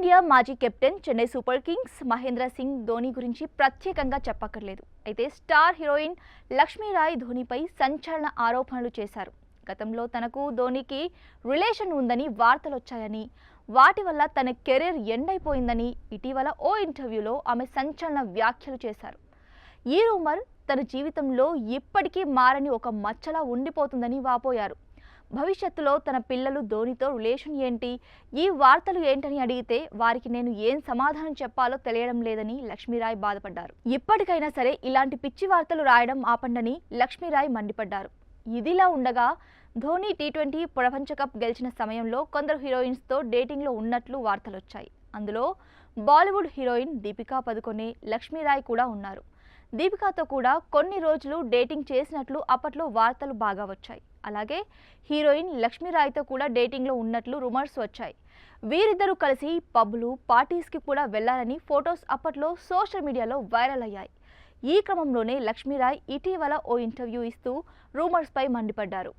Team India మాజీ captain Chennai Super Kings Mahendra Singh Dhoni గురించి ప్రత్యేకంగా చెప్పక్కర్లేదు. అయితే స్టార్ హీరోయిన్ లక్ష్మీరాయ్ ధోనిపై సంచలన ఆరోపణలు చేశారు. గతంలో తనకు ధోనికి రిలేషన్ ఉందని వార్తలు వచ్చాయని, వాటి వల్ల తన కెరీర్ ఎండ్ అయిపోయిందని ఇటీవల ఓ ఇంటర్వ్యూలో ఆమె సంచలన వ్యాఖ్యలు చేశారు. ఈ రూమర్ తన జీవితంలో ఇప్పటికీ మారని ఒక మచ్చలా ఉండిపోతుందని వాపోయారు. భవిష్యత్తులో తన పిల్లలు ధోనితో రిలేషన్ ఏంటి, ఈ వార్తలు ఏంటని అడిగితే వారికి నేను ఏం సమాధానం చెప్పాలో తెలియడం లేదని లక్ష్మీరాయ్ బాధపడ్డారు. ఇప్పటికైనా సరే ఇలాంటి పిచ్చి వార్తలు రాయడం ఆపండని లక్ష్మీరాయ్ మండిపడ్డారు. ఇదిలా ఉండగా ధోని టీ20 ప్రపంచ కప్ గెలిచిన సమయంలో కొందరు హీరోయిన్స్తో డేటింగ్లో ఉన్నట్లు వార్తలొచ్చాయి. అందులో బాలీవుడ్ హీరోయిన్ దీపికా పదుకొనే, లక్ష్మీరాయ్ కూడా ఉన్నారు. దీపికాతో కూడా కొన్ని రోజులు డేటింగ్ చేసినట్లు అప్పట్లో వార్తలు బాగా వచ్చాయి. అలాగే హీరోయిన్ లక్ష్మీరాయ్తో కూడా డేటింగ్లో ఉన్నట్లు రూమర్స్ వచ్చాయి. వీరిద్దరూ కలిసి పబ్లు, పార్టీస్కి కూడా వెళ్లారని ఫొటోస్ అప్పట్లో సోషల్ మీడియాలో వైరల్ అయ్యాయి. ఈ క్రమంలోనే లక్ష్మీరాయ్ ఇటీవల ఓ ఇంటర్వ్యూ ఇస్తూ రూమర్స్పై మండిపడ్డారు.